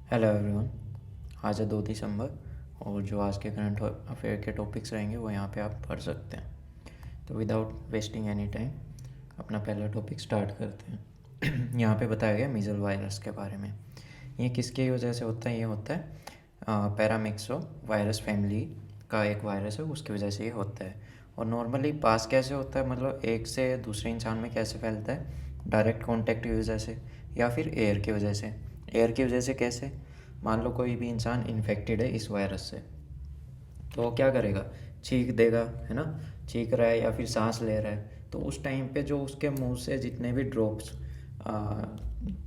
Hello everyone. आज है 2 दिसंबर और जो आज के करंट अफेयर के टॉपिक्स रहेंगे वो यहाँ पे आप पढ़ सकते हैं। तो विदाउट वेस्टिंग एनी टाइम अपना पहला टॉपिक स्टार्ट करते हैं। यहाँ पे बताया गया मीज़ल वायरस के बारे में। ये किसकी वजह से होता है? ये होता है पैरामिक्सो वायरस फैमिली का एक वायरस है, उसकी वजह से ये होता है। और नॉर्मली पास कैसे होता है, मतलब एक से दूसरे इंसान में कैसे फैलता है? डायरेक्ट कॉन्टैक्ट की वजह से या फिर एयर की वजह से। एयर की वजह से कैसे? मान लो कोई भी इंसान इन्फेक्टेड है इस वायरस से, तो वो क्या करेगा? छींक देगा, है ना? छींक रहा है या फिर सांस ले रहा है, तो उस टाइम पे जो उसके मुंह से जितने भी ड्रॉप्स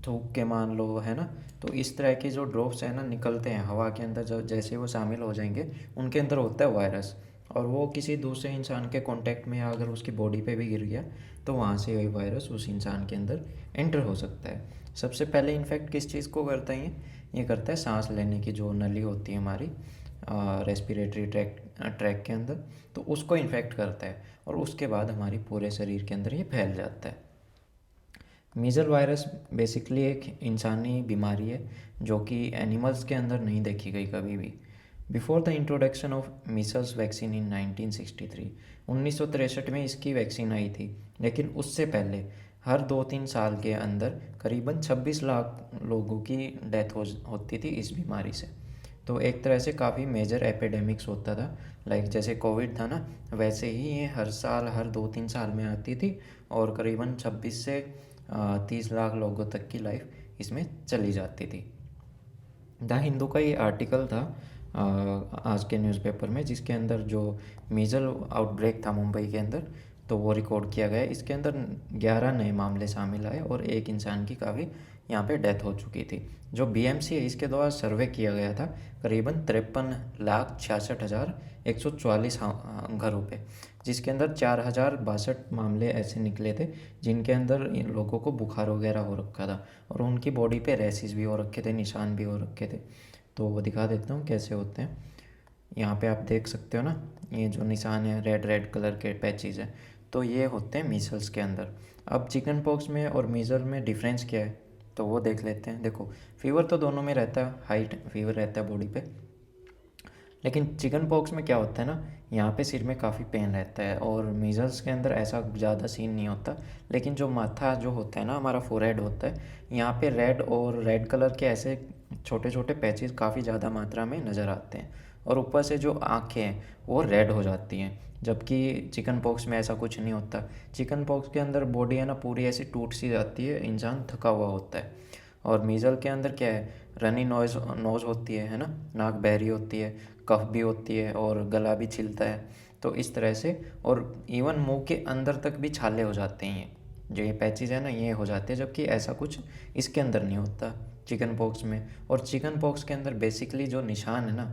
थूक के मान लो, है ना, तो इस तरह के जो ड्रॉप्स है ना निकलते हैं हवा के अंदर, जो जैसे वो शामिल हो जाएंगे उनके अंदर होता है वायरस। और वो किसी दूसरे इंसान के कांटेक्ट में अगर उसकी बॉडी पे भी गिर गया तो वहाँ से वही वायरस उस इंसान के अंदर एंटर हो सकता है। सबसे पहले इन्फेक्ट किस चीज़ को करता है? ये करता है सांस लेने की जो नली होती है हमारी रेस्पिरेटरी ट्रैक के अंदर, तो उसको इन्फेक्ट करता है और उसके बाद हमारी पूरे शरीर के अंदर ये फैल जाता है। मीज़ल वायरस बेसिकली एक इंसानी बीमारी है जो कि एनिमल्स के अंदर नहीं देखी गई कभी भी। Before the introduction of measles vaccine in 1963, 1963 में इसकी वैक्सीन आई थी, लेकिन उससे पहले हर 2-3 साल के अंदर करीबन 26 लाख लोगों की डेथ होती थी इस बीमारी से। तो एक तरह से काफ़ी मेजर एपिडेमिक्स होता था, लाइक जैसे कोविड था ना, वैसे ही ये हर साल हर 2-3 साल में आती थी और करीबन 26 से 30 लाख लोगों तक की लाइफ इसमें चली जाती थी। द हिंदू का ये आर्टिकल था आज के न्यूज़पेपर में, जिसके अंदर जो मीज़ल आउटब्रेक था मुंबई के अंदर, तो वो रिकॉर्ड किया गया। इसके अंदर 11 नए मामले शामिल आए और एक इंसान की काफ़ी यहाँ पे डेथ हो चुकी थी। जो बीएमसी है इसके द्वारा सर्वे किया गया था करीबन 53,66,144 घरों पे, जिसके अंदर 4,062 मामले ऐसे निकले थे जिनके अंदर इन लोगों को बुखार वगैरह हो रखा था और उनकी बॉडी पे रैसेस भी हो रखे थे, निशान भी हो रखे थे। तो वो दिखा देता हूँ कैसे होते हैं। यहाँ पे आप देख सकते हो ना, ये जो निशान है रेड रेड कलर के पैचेज है, तो ये होते हैं मीसल्स के अंदर। अब चिकन पॉक्स में और मीज़ल में डिफरेंस क्या है, तो वो देख लेते हैं। देखो, फीवर तो दोनों में रहता है, हाइट फीवर रहता है बॉडी पे, लेकिन चिकन पॉक्स में क्या होता है ना, यहाँ पे सिर में काफ़ी पेन रहता है और मीज़ल्स के अंदर ऐसा ज़्यादा सीन नहीं होता। लेकिन जो माथा जो होता है ना, हमारा फोरहेड होता है, यहाँ पे रेड कलर के ऐसे छोटे छोटे पैचेस काफ़ी ज़्यादा मात्रा में नज़र आते हैं और ऊपर से जो आँखें हैं वो रेड हो जाती हैं, जबकि चिकन पॉक्स में ऐसा कुछ नहीं होता। चिकन पॉक्स के अंदर बॉडी है ना पूरी ऐसी टूट सी जाती है, इंसान थका हुआ होता है। और मीज़ल के अंदर क्या है, रनी नोज़ होती है ना, नाक बहरी होती है, कफ भी होती है और गला भी छिलता है। तो इस तरह से, और इवन मुंह के अंदर तक भी छाले हो जाते हैं, ये जो ये पैचेज है ना ये हो जाते हैं, जबकि ऐसा कुछ इसके अंदर नहीं होता चिकन पॉक्स में। और चिकन पॉक्स के अंदर बेसिकली जो निशान है ना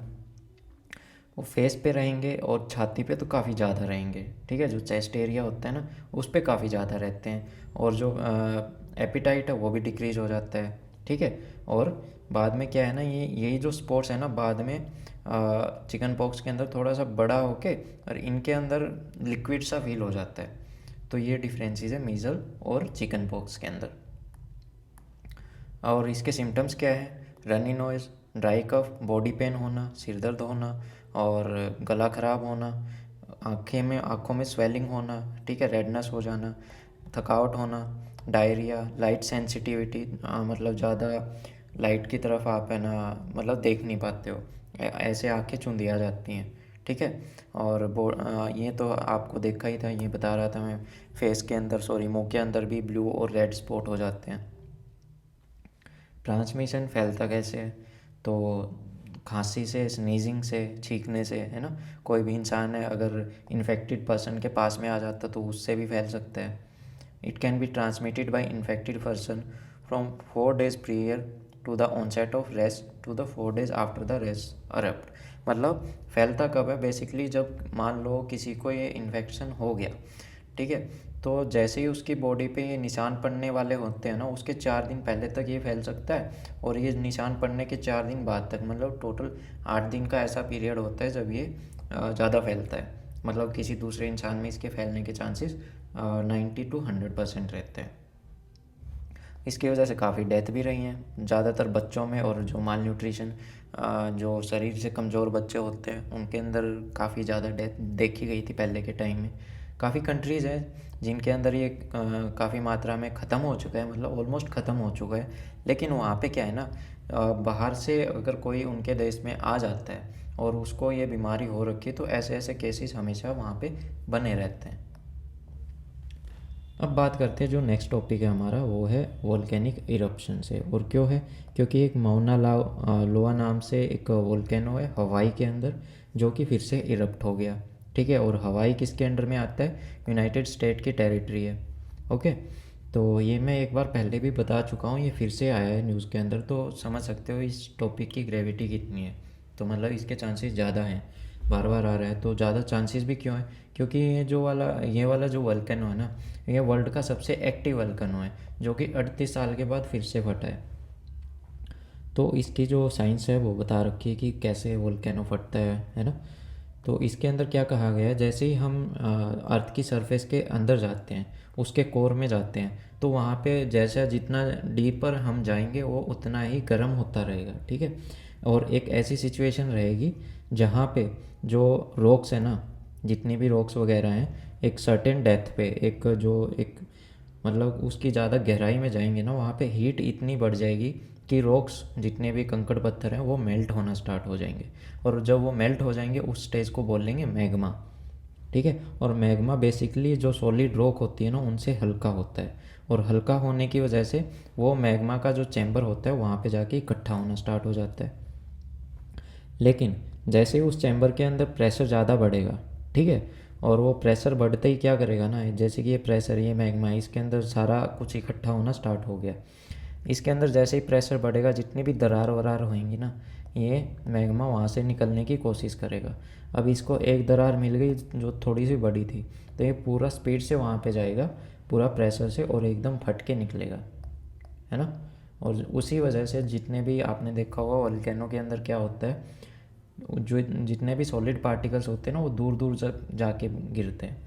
वो फेस पे रहेंगे और छाती पे तो काफ़ी ज़्यादा रहेंगे, ठीक है, जो चेस्ट एरिया होता है ना उस पर काफ़ी ज़्यादा रहते हैं। और जो एपिटाइट है वो भी डिक्रीज हो जाता है, ठीक है। और बाद में क्या है ना, यही जो स्पॉट्स है ना बाद में चिकन पॉक्स के अंदर थोड़ा सा बड़ा होके और इनके अंदर लिक्विड सा फील हो जाता है। तो ये डिफरेंसेस है मीज़ल और चिकन पॉक्स के अंदर। और इसके सिम्टम्स क्या है? Runny nose, dry cough, body pain होना, सिर दर्द होना और गला ख़राब होना, आँखों में स्वेलिंग होना, ठीक है, रेडनेस हो जाना, थकावट होना, डायरिया, लाइट सेंसिटिविटी, मतलब ज़्यादा लाइट की तरफ आप है ना मतलब देख नहीं पाते हो, ऐसे आँखें चुंधिया जाती हैं, ठीक है। और ये तो आपको देखा ही था, ये बता रहा था मैं, फेस के अंदर मुंह के अंदर भी ब्लू और रेड स्पॉट हो जाते हैं। ट्रांसमिशन फैलता कैसे है? तो खांसी से, स्नीजिंग से, छींकने से, है ना। कोई भी इंसान है अगर इन्फेक्टेड पर्सन के पास में आ जाता तो उससे भी फैल सकता है। It can be transmitted by infected person from 4 days prior to the onset of rest to the 4 days after the rest erupt. मतलब फैलता कब है? बेसिकली जब मान लो किसी को ये इन्फेक्शन हो गया, ठीक है, तो जैसे ही उसकी बॉडी पे ये निशान पड़ने वाले होते हैं ना उसके 4 दिन पहले तक ये फैल सकता है और ये निशान पड़ने के 4 दिन बाद तक, मतलब टोटल 8 दिन का ऐसा पीरियड होता है जब ये ज़्यादा फैलता है। मतलब किसी दूसरे इंसान में इसके फैलने के चांसेस 90 to 100% रहते हैं। इसकी वजह से काफ़ी डेथ भी रही हैं, ज़्यादातर बच्चों में, और जो माल न्यूट्रिशन, जो शरीर से कमज़ोर बच्चे होते हैं उनके अंदर काफ़ी ज़्यादा डेथ देखी गई थी पहले के टाइम में। काफ़ी कंट्रीज़ हैं जिनके अंदर ये काफ़ी मात्रा में ख़त्म हो चुका है, मतलब ऑलमोस्ट ख़त्म हो चुका है। लेकिन वहाँ पे क्या है ना, बाहर से अगर कोई उनके देश में आ जाता है और उसको ये बीमारी हो रखी है तो ऐसे ऐसे केसेस हमेशा वहाँ पे बने रहते हैं। अब बात करते हैं जो नेक्स्ट टॉपिक है हमारा, वो है वोल्केनिक इरप्शन से। और क्यों है, क्योंकि एक माउना लोआ नाम से एक वोल्केनो है हवाई के अंदर, जो कि फिर से इरप्ट हो गया। ठीक है, और हवाई किसके अंडर में आता है, यूनाइटेड स्टेट की टेरिटरी है। ओके, तो ये मैं एक बार पहले भी बता चुका हूँ, ये फिर से आया है न्यूज़ के अंदर, तो समझ सकते हो इस टॉपिक की ग्रेविटी कितनी है। तो मतलब इसके चांसेस ज़्यादा हैं, बार बार आ रहा है तो ज़्यादा चांसेस भी क्यों है, क्योंकि ये वाला जो वल्कनो है ना, ये वर्ल्ड का सबसे एक्टिव वल्कनो है, जो कि 38 साल के बाद फिर से फटा है। तो इसकी जो साइंस है वो बता रखी है कि कैसे वोल्केनो फटता है ना। तो इसके अंदर क्या कहा गया है, जैसे ही हम अर्थ की सरफेस के अंदर जाते हैं, उसके कोर में जाते हैं, तो वहाँ पे जैसा जितना डीपर हम जाएंगे वो उतना ही गर्म होता रहेगा। ठीक है, और एक ऐसी सिचुएशन रहेगी जहाँ पे जो रॉक्स है ना, जितनी भी रॉक्स वगैरह हैं, एक सर्टेन डेप्थ पे, एक मतलब उसकी ज़्यादा गहराई में जाएंगे ना, वहाँ पे हीट इतनी बढ़ जाएगी कि रॉक्स जितने भी कंकड़ पत्थर हैं वो मेल्ट होना स्टार्ट हो जाएंगे। और जब वो मेल्ट हो जाएंगे उस स्टेज को बोलेंगे मैग्मा। ठीक है, और मैग्मा बेसिकली जो सॉलिड रॉक होती है ना उनसे हल्का होता है, और हल्का होने की वजह से वो मैग्मा का जो चैम्बर होता है वहाँ पे जाके इकट्ठा होना स्टार्ट हो जाता है। लेकिन जैसे ही उस चैम्बर के अंदर प्रेशर ज़्यादा बढ़ेगा, ठीक है, और वो प्रेशर बढ़ते ही क्या करेगा ना, जैसे कि ये प्रेशर, ये मैग्मा, इसके अंदर सारा कुछ इकट्ठा होना स्टार्ट हो गया। इसके अंदर जैसे ही प्रेशर बढ़ेगा, जितनी भी दरार वरार होएंगी ना, ये मैग्मा वहाँ से निकलने की कोशिश करेगा। अब इसको एक दरार मिल गई जो थोड़ी सी बड़ी थी, तो ये पूरा स्पीड से वहाँ पे जाएगा, पूरा प्रेशर से, और एकदम फट के निकलेगा, है ना। और उसी वजह से जितने भी आपने देखा होगा वोल्केनो के अंदर क्या होता है, जो जितने भी सॉलिड पार्टिकल्स होते हैं ना वो दूर दूर जाके गिरते हैं,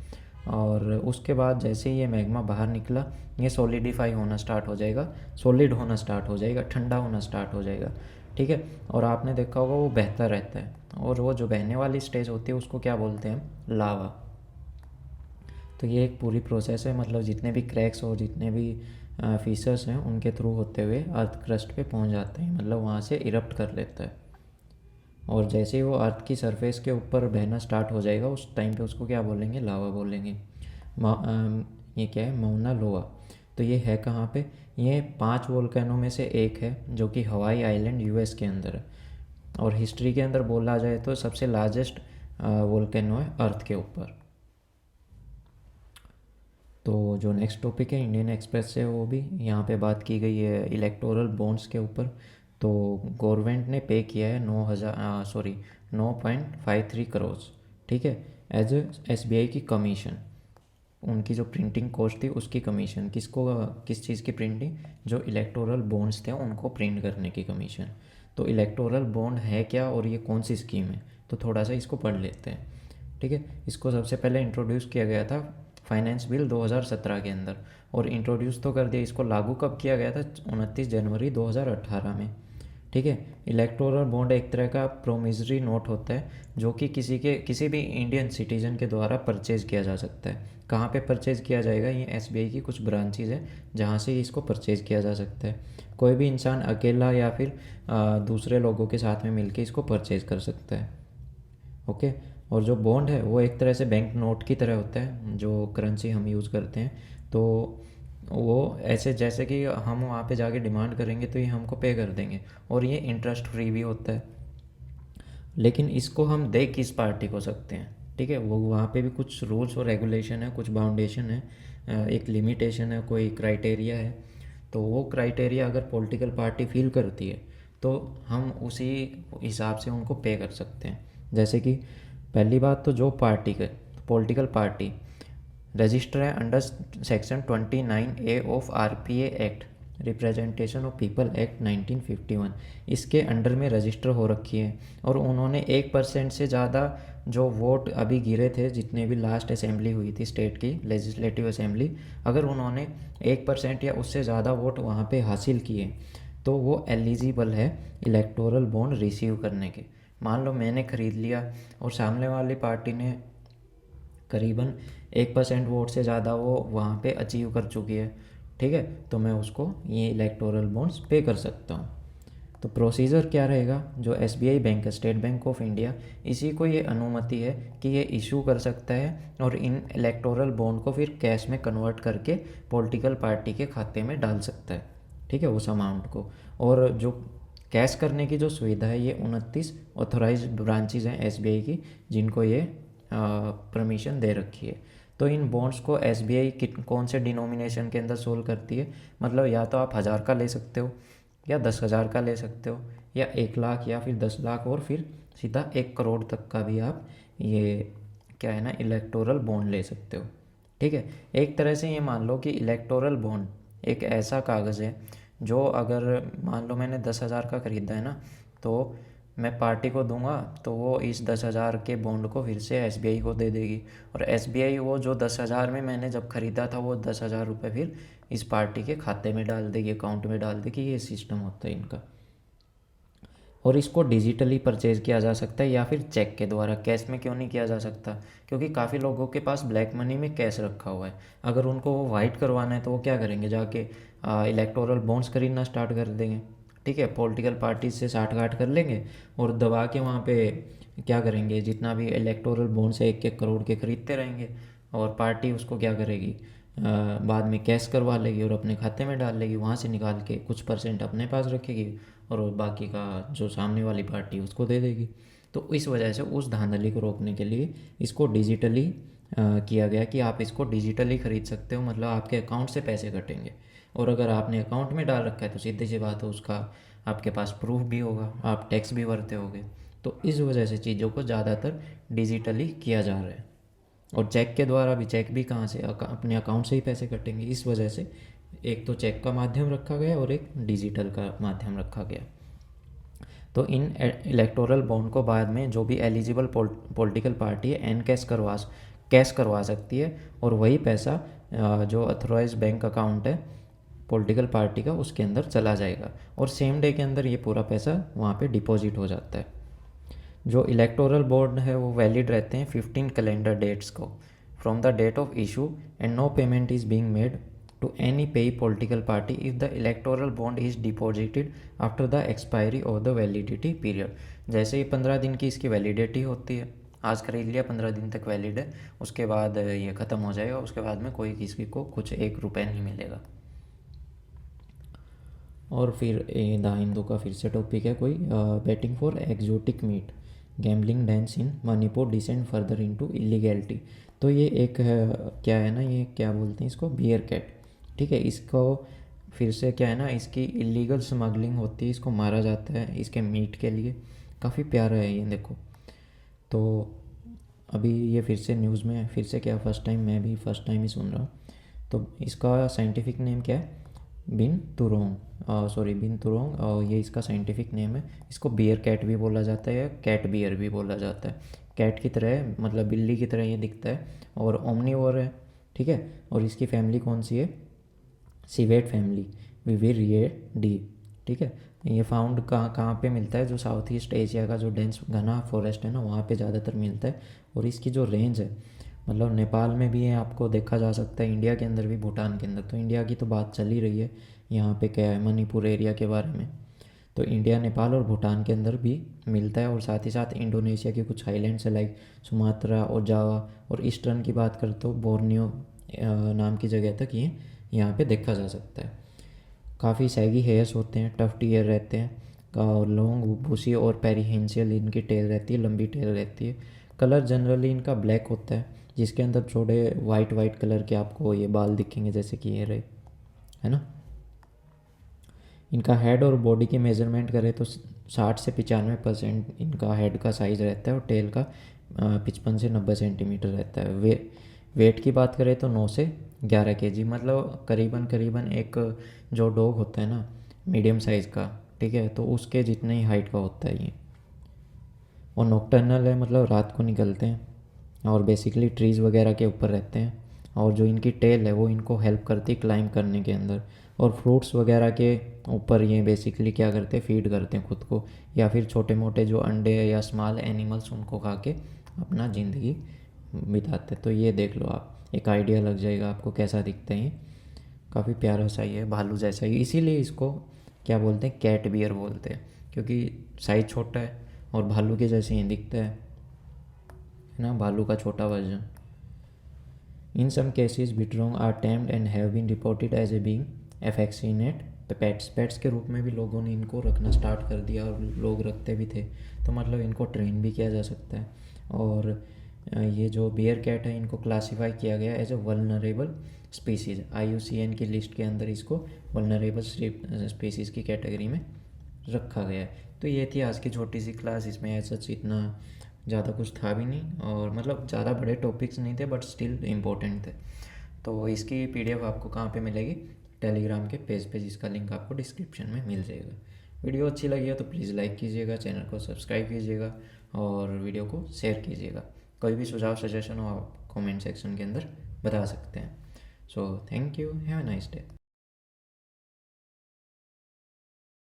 और उसके बाद जैसे ही ये मैग्मा बाहर निकला, ये सॉलिडिफाई होना स्टार्ट हो जाएगा, सॉलिड होना स्टार्ट हो जाएगा, ठंडा होना स्टार्ट हो जाएगा। ठीक है, और आपने देखा होगा वो बहता रहता है, और वो जो बहने वाली स्टेज होती है उसको क्या बोलते हैं, लावा। तो ये एक पूरी प्रोसेस है, मतलब जितने भी क्रैक्स और जितने भी फीचर्स हैं उनके थ्रू होते हुए अर्थ क्रस्ट पे पहुंच जाते हैं, मतलब वहाँ से इरप्ट कर लेता है। और जैसे ही वो अर्थ की सरफेस के ऊपर बहना स्टार्ट हो जाएगा उस टाइम पे उसको क्या बोलेंगे, लावा बोलेंगे। ये क्या है, माउना लोआ। तो ये है कहाँ पे, ये 5 वोल्केनों में से एक है, जो कि हवाई आइलैंड यूएस के अंदर है। और हिस्ट्री के अंदर बोला जाए तो सबसे लार्जेस्ट वोल्केनो है अर्थ के ऊपर। तो जो नेक्स्ट टॉपिक है इंडियन एक्सप्रेस से, वो भी यहाँ पे बात की गई है इलेक्टोरल बॉन्ड्स के ऊपर। तो गवर्नमेंट ने पे किया है 9.53 करोड़, ठीक है, एज एसबीआई की कमीशन। उनकी जो प्रिंटिंग कॉस्ट थी उसकी कमीशन, किस चीज़ की प्रिंटिंग, जो इलेक्टोरल बॉन्ड्स थे उनको प्रिंट करने की कमीशन। तो इलेक्टोरल बॉन्ड है क्या और ये कौन सी स्कीम है, तो थोड़ा सा इसको पढ़ लेते हैं। ठीक है, इसको सबसे पहले इंट्रोड्यूस किया गया था फाइनेंस बिल 2017 के अंदर, और इंट्रोड्यूस तो कर दिया, इसको लागू कब किया गया था, 29 जनवरी 2018 में। ठीक है, इलेक्टोरल बॉन्ड एक तरह का प्रोमिसरी नोट होता है, जो कि किसी भी इंडियन सिटीजन के द्वारा परचेज़ किया जा सकता है। कहाँ पे परचेज़ किया जाएगा, ये एसबीआई की कुछ ब्रांचेज है जहाँ से इसको परचेज़ किया जा सकता है। कोई भी इंसान अकेला या फिर दूसरे लोगों के साथ में मिलके इसको परचेज़ कर सकता है। ओके, और जो बॉन्ड है वो एक तरह से बैंक नोट की तरह होता है, जो करेंसी हम यूज़ करते हैं। तो वो ऐसे जैसे कि हम वहाँ पे जाके डिमांड करेंगे तो ये हमको पे कर देंगे, और ये इंटरेस्ट फ्री भी होता है। लेकिन इसको हम दे किस पार्टी को सकते हैं, ठीक है, वो वहाँ पे भी कुछ रूल्स और रेगुलेशन है, कुछ बाउंडेशन है, एक लिमिटेशन है, कोई क्राइटेरिया है। तो वो क्राइटेरिया अगर पॉलिटिकल पार्टी फील करती है तो हम उसी हिसाब से उनको पे कर सकते हैं। जैसे कि पहली बात तो जो पार्टी के पॉलिटिकल पार्टी रजिस्टर है under section 29A of RPA act representation of people act 1951, इसके अंडर में रजिस्टर हो रखी है। और उन्होंने 1% से ज़्यादा जो वोट अभी गिरे थे, जितने भी लास्ट असेंबली हुई थी स्टेट की लेजिस्लेटिव असेंबली, अगर उन्होंने 1% या उससे ज़्यादा वोट वहाँ पे हासिल किए तो वो एलिजिबल है इलेक्टोरल बॉन्ड रिसीव करने के। मान लो मैंने ख़रीद लिया और सामने वाली पार्टी ने करीबन 1% वोट से ज़्यादा वो वहाँ पे अचीव कर चुकी है, ठीक है, तो मैं उसको ये इलेक्टोरल बॉन्ड्स पे कर सकता हूँ। तो प्रोसीजर क्या रहेगा, जो एसबीआई बैंक है, स्टेट बैंक ऑफ इंडिया, इसी को ये अनुमति है कि ये इशू कर सकता है और इन इलेक्टोरल बॉन्ड को फिर कैश में कन्वर्ट करके पॉलिटिकल पार्टी के खाते में डाल सकता है, ठीक है, उस अमाउंट को। और जो कैश करने की जो सुविधा है, ये 29 ऑथोराइज्ड ब्रांचेज हैं एसबीआई की जिनको ये परमिशन दे रखी है। तो इन बॉन्ड्स को एसबीआई कौन से डिनोमिनेशन के अंदर सोल्व करती है, मतलब या तो आप 1000 का ले सकते हो या 10,000 का ले सकते हो या 1 लाख या फिर 10 लाख और फिर सीधा 1 करोड़ तक का भी आप ये क्या है ना इलेक्टोरल बॉन्ड ले सकते हो, ठीक है। एक तरह से ये मान लो कि इलेक्टोरल बॉन्ड एक ऐसा कागज़ है जो अगर मान लो मैंने 10,000 का ख़रीदा है ना, तो मैं पार्टी को दूंगा तो वो इस 10,000 के बॉन्ड को फिर से एसबीआई को दे देगी और एसबीआई वो जो 10,000 में मैंने जब ख़रीदा था वो 10,000 रुपये फिर इस पार्टी के खाते में डाल देगी, अकाउंट में डाल देगी। ये सिस्टम होता है इनका। और इसको डिजिटली परचेज़ किया जा सकता है या फिर चेक के द्वारा। कैश में क्यों नहीं किया जा सकता, क्योंकि काफ़ी लोगों के पास ब्लैक मनी में कैश रखा हुआ है। अगर उनको वो वाइट करवाना है तो वो क्या करेंगे, जाके इलेक्टोरल बॉन्ड्स खरीदना स्टार्ट कर देंगे, ठीक है, पॉलिटिकल पार्टी से साठ गांठ कर लेंगे और दबा के वहाँ पे क्या करेंगे, जितना भी इलेक्टोरल बॉन्ड्स है 1-1 करोड़ के खरीदते रहेंगे और पार्टी उसको क्या करेगी, बाद में कैश करवा लेगी और अपने खाते में डाल लेगी, वहाँ से निकाल के कुछ परसेंट अपने पास रखेगी और बाकी का जो सामने वाली पार्टी उसको दे देगी। तो इस वजह से उस धांधली को रोकने के लिए इसको डिजिटली किया गया कि आप इसको डिजिटली ख़रीद सकते हो, मतलब आपके अकाउंट से पैसे कटेंगे। और अगर आपने अकाउंट में डाल रखा है तो सीधी सी बात है उसका आपके पास प्रूफ भी होगा, आप टैक्स भी भरते होगे। तो इस वजह से चीज़ों को ज़्यादातर डिजिटली किया जा रहा है। और चेक के द्वारा भी, चेक भी कहाँ से, अपने अकाउंट से ही पैसे कटेंगे। इस वजह से एक तो चेक का माध्यम रखा गया और एक डिजिटल का माध्यम रखा गया। तो इन इलेक्टोरल बॉन्ड को बाद में जो भी एलिजिबल पॉलिटिकल पार्टी है कैश करवा सकती है और वही पैसा जो अथोराइज बैंक अकाउंट है पॉलिटिकल पार्टी का उसके अंदर चला जाएगा और सेम डे के अंदर ये पूरा पैसा वहाँ पे डिपॉजिट हो जाता है। जो इलेक्टोरल बॉन्ड है वो वैलिड रहते हैं 15 कैलेंडर डेट्स को from the date of issue and no payment is being made to any payee political party if the electoral bond is deposited after the expiry of the validity period. जैसे ही 15 दिन की इसकी validity होती है, आज खरीद लिया 15 दिन तक वैलिड है, उसके बाद ये ख़त्म हो जाएगा, उसके बाद में कोई किसी को कुछ 1 रुपये नहीं मिलेगा। और फिर द हिंदू का फिर से टॉपिक है कोई, betting for exotic meat, gambling dance in Manipur descend further into illegality. तो ये एक क्या है ना, ये क्या बोलते हैं इसको, बियर कैट, ठीक है। इसको फिर से क्या है ना, इसकी इलीगल स्मगलिंग होती है, इसको मारा जाता है इसके मीट के लिए। काफ़ी प्यारा है ये, देखो। तो अभी ये फिर से न्यूज़ में फिर से क्या, मैं भी फर्स्ट टाइम ही सुन रहा हूँ। तो इसका साइंटिफिक नेम क्या है, बिन तुरोंग, और ये इसका साइंटिफिक नेम है। इसको बियर कैट भी बोला जाता है, कैट बियर भी बोला जाता है। कैट की तरह मतलब बिल्ली की तरह ये दिखता है और ओमनीवोर है, ठीक है। और इसकी फैमिली कौन सी है, सिवेट फैमिली, विविरियडी, ठीक है। ये फाउंड कहाँ पे मिलता है, जो साउथ ईस्ट एशिया का जो डेंस घना फॉरेस्ट है ना, वहाँ पे ज़्यादातर मिलता है। और इसकी जो रेंज है, मतलब नेपाल में भी है, आपको देखा जा सकता है, इंडिया के अंदर भी, भूटान के अंदर। तो इंडिया की तो बात चल ही रही है यहाँ पे, क्या है, मणिपुर एरिया के बारे में। तो इंडिया, नेपाल और भूटान के अंदर भी मिलता है और साथ ही साथ इंडोनेशिया के कुछ आइलैंड्स है लाइक सुमात्रा और जावा, और ईस्टर्न की बात करें तो बोर्नियो नाम की जगह तक ये यहाँ पे देखा जा सकता है। काफ़ी सैगी हेयर्स होते हैं, टफ्ट ईयर रहते हैं और लॉन्ग भूसी और पेरिहेंशियल इनकी टेल रहती है, लंबी टेल रहती है। कलर जनरली इनका ब्लैक होता है, जिसके अंदर थोड़े वाइट कलर के आपको ये बाल दिखेंगे, जैसे कि ये रहे, है ना। इनका हेड और बॉडी की मेजरमेंट करें तो 60 से 95% इनका हेड का साइज़ रहता है और टेल का 55 से 90 सेंटीमीटर रहता है। वेट की बात करें तो 9 से 11 केजी, मतलब करीबन करीबन एक जो डॉग होता है ना मीडियम साइज़ का, ठीक है, तो उसके जितने ही हाइट का होता है ये। और नॉकटर्नल है, मतलब रात को निकलते हैं और बेसिकली ट्रीज़ वगैरह के ऊपर रहते हैं। और जो इनकी टेल है वो इनको हेल्प करती है क्लाइंब करने के अंदर। और फ्रूट्स वगैरह के ऊपर ये बेसिकली क्या करते हैं, फीड करते हैं खुद को, या फिर छोटे मोटे जो अंडे या स्मॉल एनिमल्स उनको खा के अपना ज़िंदगी बिताते। तो ये देख लो आप, एक आइडिया लग जाएगा आपको कैसा दिखता है ये। काफ़ी प्यारा सा ही है, भालू जैसा ही, इसीलिए इसको क्या बोलते हैं, कैट बियर बोलते हैं, क्योंकि साइज़ छोटा है और भालू के जैसे ही दिखता है ना, भालू का छोटा version. In some cases binturong are tamed and have been reported as a being affectionate pets के रूप में भी लोगों ने इनको रखना स्टार्ट कर दिया और लोग रखते भी थे। तो मतलब इनको ट्रेन भी किया जा सकता है। और ये जो बियर कैट है इनको क्लासीफाई किया गया as a vulnerable species, IUCN की लिस्ट के अंदर इसको वल्नरेबल स्पीसीज़ की कैटेगरी में रखा गया है। तो ये थी आज की छोटी सी क्लास, इसमें ऐसा इतना ज़्यादा कुछ था भी नहीं, और मतलब ज़्यादा बड़े टॉपिक्स नहीं थे बट स्टिल इम्पोर्टेंट थे। तो इसकी PDF आपको कहाँ पे मिलेगी, टेलीग्राम के पेज पे, जिसका लिंक आपको डिस्क्रिप्शन में मिल जाएगा। वीडियो अच्छी लगी हो तो प्लीज़ लाइक कीजिएगा, चैनल को सब्सक्राइब कीजिएगा और वीडियो को शेयर कीजिएगा। कोई भी सुझाव सजेशन हो आप कमेंट सेक्शन के अंदर बता सकते हैं। So thank you, have a nice day.